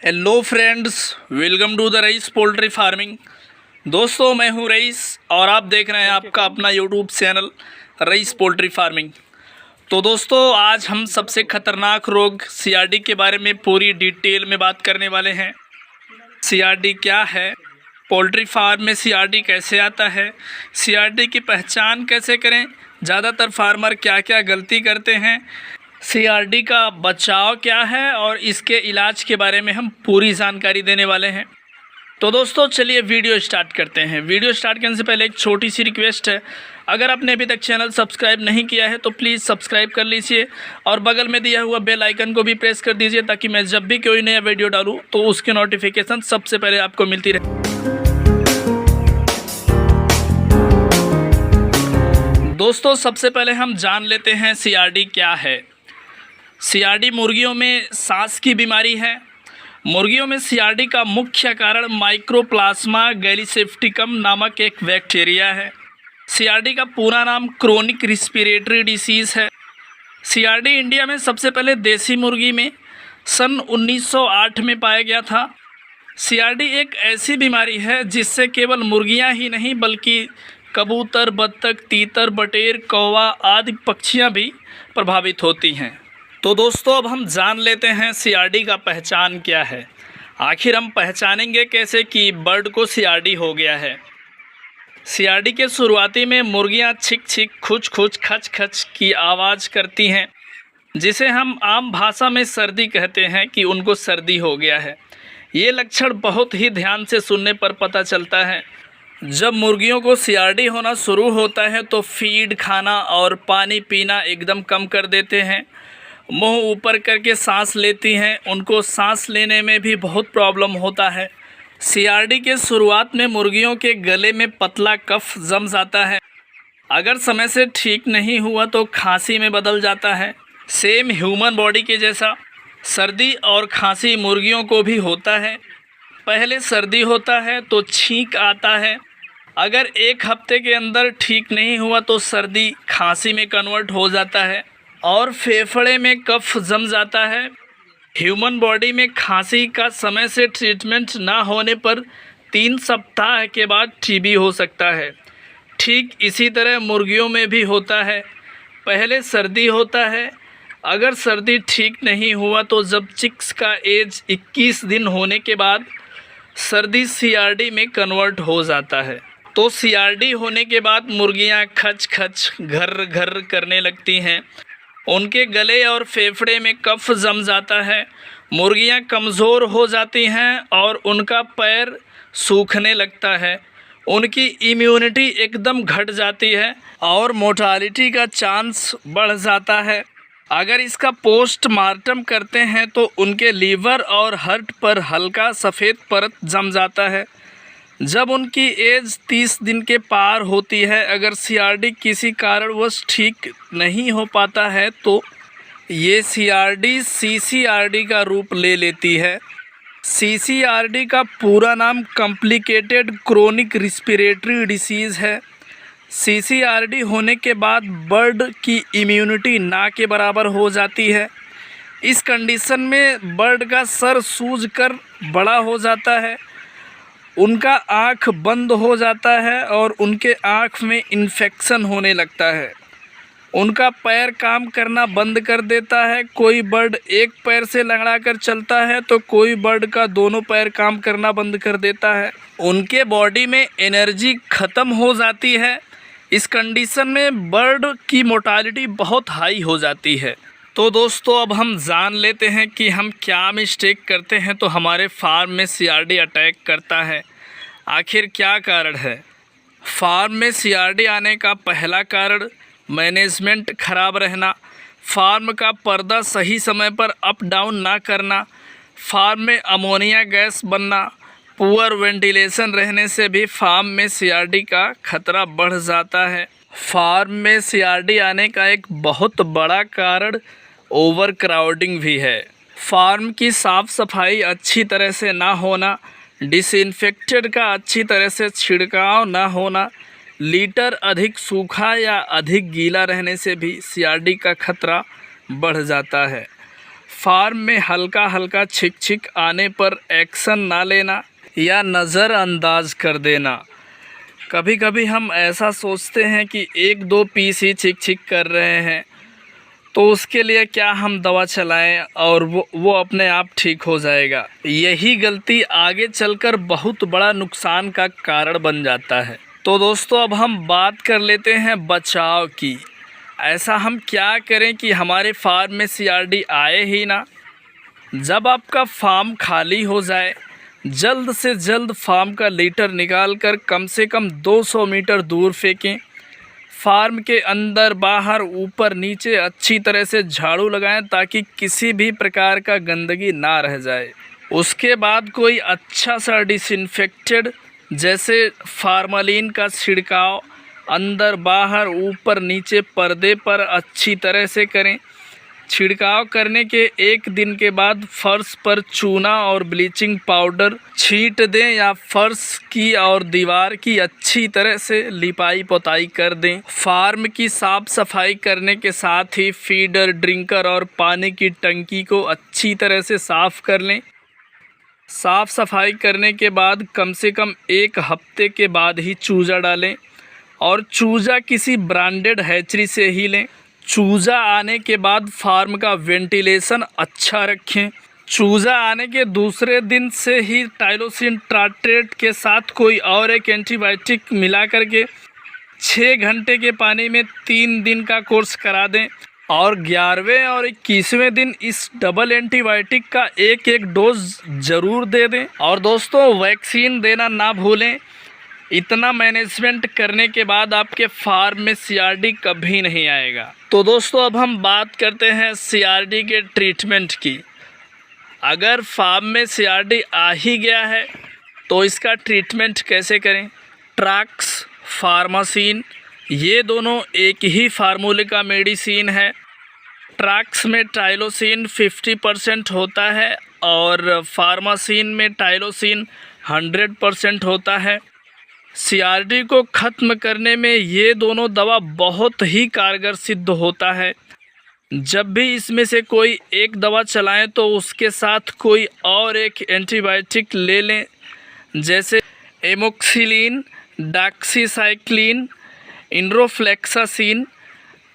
Hello friends, welcome to the Raees poultry farming. दोस्तों, मैं हूं रईस और आप देख रहे हैं आपका अपना YouTube channel rice poultry farming. तो दोस्तों, आज हम सबसे ख़तरनाक रोग सीआरडी के बारे में पूरी डिटेल में बात करने वाले हैं। सीआरडी क्या है, पोल्ट्री फार्म में सीआरडी कैसे आता है, सीआरडी की पहचान कैसे करें, ज़्यादातर फार्मर क्या क्या गलती करते हैं, सीआरडी का बचाव क्या है और इसके इलाज के बारे में हम पूरी जानकारी देने वाले हैं। तो दोस्तों, चलिए वीडियो स्टार्ट करते हैं। वीडियो स्टार्ट करने से पहले एक छोटी सी रिक्वेस्ट है, अगर आपने अभी तक चैनल सब्सक्राइब नहीं किया है तो प्लीज़ सब्सक्राइब कर लीजिए और बगल में दिया हुआ बेल आइकन को भी प्रेस कर दीजिए ताकि मैं जब भी कोई नया वीडियो डालूँ तो उसकी नोटिफिकेशन सबसे पहले आपको मिलती रहे। दोस्तों, सबसे पहले हम जान लेते हैं सीआरडी क्या है। सीआरडी मुर्गियों में सांस की बीमारी है। मुर्गियों में सीआरडी का मुख्य कारण माइक्रोप्लाज्मा गैलीसेप्टिकम नामक एक बैक्टीरिया है। सीआरडी का पूरा नाम क्रोनिक रिस्पिरेटरी डिसीज़ है। सीआरडी इंडिया में सबसे पहले देसी मुर्गी में सन 1908 में पाया गया था। सीआरडी एक ऐसी बीमारी है जिससे केवल मुर्गियां ही नहीं बल्कि कबूतर, बत्तख, तीतर, बटेर, कौवा आदि पक्षियां भी प्रभावित होती हैं। तो दोस्तों, अब हम जान लेते हैं सीआरडी का पहचान क्या है। आखिर हम पहचानेंगे कैसे कि बर्ड को सीआरडी हो गया है। सीआरडी के शुरुआती में मुर्गियां छिक छिक, खुच खुच, खच खच की आवाज़ करती हैं, जिसे हम आम भाषा में सर्दी कहते हैं कि उनको सर्दी हो गया है। ये लक्षण बहुत ही ध्यान से सुनने पर पता चलता है। जब मुर्गियों को सीआरडी होना शुरू होता है तो फीड खाना और पानी पीना एकदम कम कर देते हैं, मुंह ऊपर करके सांस लेती हैं, उनको सांस लेने में भी बहुत प्रॉब्लम होता है। सीआरडी के शुरुआत में मुर्गियों के गले में पतला कफ जम जाता है। अगर समय से ठीक नहीं हुआ तो खांसी में बदल जाता है। सेम ह्यूमन बॉडी के जैसा सर्दी और खांसी मुर्गियों को भी होता है। पहले सर्दी होता है तो छींक आता है। अगर एक हफ्ते के अंदर ठीक नहीं हुआ तो सर्दी खांसी में कन्वर्ट हो जाता है और फेफड़े में कफ जम जाता है। ह्यूमन बॉडी में खांसी का समय से ट्रीटमेंट ना होने पर 3 सप्ताह के बाद टीबी हो सकता है। ठीक इसी तरह मुर्गियों में भी होता है। पहले सर्दी होता है। अगर सर्दी ठीक नहीं हुआ तो जब चिक्स का एज 21 दिन होने के बाद सर्दी सीआरडी में कन्वर्ट हो जाता है। तो सीआरडी होने के बाद मुर्गियां खच खच, घर घर करने लगती हैं। उनके गले और फेफड़े में कफ जम जाता है। मुर्गियां कमज़ोर हो जाती हैं और उनका पैर सूखने लगता है। उनकी इम्यूनिटी एकदम घट जाती है और मोर्टालिटी का चांस बढ़ जाता है। अगर इसका पोस्टमार्टम करते हैं तो उनके लीवर और हार्ट पर हल्का सफ़ेद परत जम जाता है। जब उनकी एज 30 दिन के पार होती है, अगर सीआरडी किसी कारणवश ठीक नहीं हो पाता है तो ये सीआरडी सीसीआरडी का रूप ले लेती है। सीसीआरडी का पूरा नाम कॉम्प्लिकेटेड क्रोनिक रिस्पिरेटरी डिसीज़ है। सीसीआरडी होने के बाद बर्ड की इम्यूनिटी ना के बराबर हो जाती है। इस कंडीशन में बर्ड का सर सूज कर बड़ा हो जाता है, उनका आँख बंद हो जाता है और उनके आँख में इन्फेक्शन होने लगता है। उनका पैर काम करना बंद कर देता है। कोई बर्ड एक पैर से लंगड़ा कर चलता है तो कोई बर्ड का दोनों पैर काम करना बंद कर देता है। उनके बॉडी में एनर्जी ख़त्म हो जाती है। इस कंडीशन में बर्ड की मोर्टालिटी बहुत हाई हो जाती है। तो दोस्तों, अब हम जान लेते हैं कि हम क्या मिस्टेक करते हैं तो हमारे फार्म में सीआरडी अटैक करता है। आखिर क्या कारण है? फार्म में सीआरडी आने का पहला कारण मैनेजमेंट खराब रहना, फार्म का पर्दा सही समय पर अप डाउन ना करना, फार्म में अमोनिया गैस बनना, पुअर वेंटिलेशन रहने से भी फार्म में सीआरडी का खतरा बढ़ जाता है। फार्म में सीआरडी आने का एक बहुत बड़ा कारण ओवर क्राउडिंग भी है। फार्म की साफ़ सफाई अच्छी तरह से ना होना, डिसइंफेक्टेड का अच्छी तरह से छिड़काव ना होना, लीटर अधिक सूखा या अधिक गीला रहने से भी सीआरडी का खतरा बढ़ जाता है। फार्म में हल्का हल्का छिक छिक आने पर एक्शन ना लेना या नज़रअंदाज कर देना। कभी कभी हम ऐसा सोचते हैं कि 1-2 पीस ही छिक छिक कर रहे हैं तो उसके लिए क्या हम दवा चलाएं और वो अपने आप ठीक हो जाएगा। यही गलती आगे चलकर बहुत बड़ा नुकसान का कारण बन जाता है। तो दोस्तों अब हम बात कर लेते हैं बचाव की। ऐसा हम क्या करें कि हमारे फार्म में सीआरडी आए ही ना। जब आपका फार्म खाली हो जाए जल्द से जल्द फार्म का लीटर निकाल कर कम से कम 200 मीटर दूर फेंकें। फार्म के अंदर बाहर ऊपर नीचे अच्छी तरह से झाड़ू लगाएं ताकि किसी भी प्रकार का गंदगी ना रह जाए। उसके बाद कोई अच्छा सा डिसइंफेक्टेड जैसे फार्मालिन का छिड़काव अंदर बाहर ऊपर नीचे पर्दे पर अच्छी तरह से करें। छिड़काव करने के 1 दिन के बाद फर्श पर चूना और ब्लीचिंग पाउडर छींट दें या फर्श की और दीवार की अच्छी तरह से लिपाई पोताई कर दें। फार्म की साफ़ सफाई करने के साथ ही फीडर, ड्रिंकर और पानी की टंकी को अच्छी तरह से साफ़ कर लें। साफ़ सफाई करने के बाद कम से कम 1 हफ्ते के बाद ही चूजा डालें और चूजा किसी ब्रांडेड हैचरी से ही लें। चूजा आने के बाद फार्म का वेंटिलेशन अच्छा रखें। चूजा आने के दूसरे दिन से ही टाइलोसिन टार्ट्रेट के साथ कोई और एक एंटीबायोटिक मिला करके 6 घंटे के पानी में 3 दिन का कोर्स करा दें और 11वें और 21वें दिन इस डबल एंटीबायोटिक का एक डोज ज़रूर दे दें। और दोस्तों वैक्सीन देना ना भूलें। इतना मैनेजमेंट करने के बाद आपके फार्म में सीआरडी कभी नहीं आएगा। तो दोस्तों अब हम बात करते हैं सीआरडी के ट्रीटमेंट की। अगर फार्म में सीआरडी आ ही गया है तो इसका ट्रीटमेंट कैसे करें। ट्रैक्स, फार्मासिन ये दोनों एक ही फार्मूले का मेडिसिन है। ट्रैक्स में टाइलोसिन 50% होता है और फार्मासिन में टाइलोसिन 100% होता है। सीआरडी को ख़त्म करने में ये दोनों दवा बहुत ही कारगर सिद्ध होता है। जब भी इसमें से कोई एक दवा चलाएं तो उसके साथ कोई और एक एंटीबायोटिक ले लें, जैसे एमोक्सिलिन, डॉक्सीसाइक्लिन, इंड्रोफ्लेक्सासिन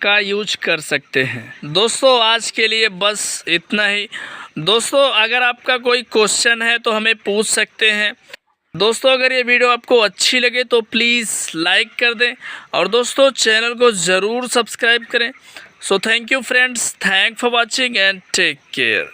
का यूज कर सकते हैं। दोस्तों आज के लिए बस इतना ही। दोस्तों अगर आपका कोई क्वेश्चन है तो हमें पूछ सकते हैं। दोस्तों अगर ये वीडियो आपको अच्छी लगे तो प्लीज़ लाइक कर दें और दोस्तों चैनल को ज़रूर सब्सक्राइब करें। So thank you friends, thank for watching and take care.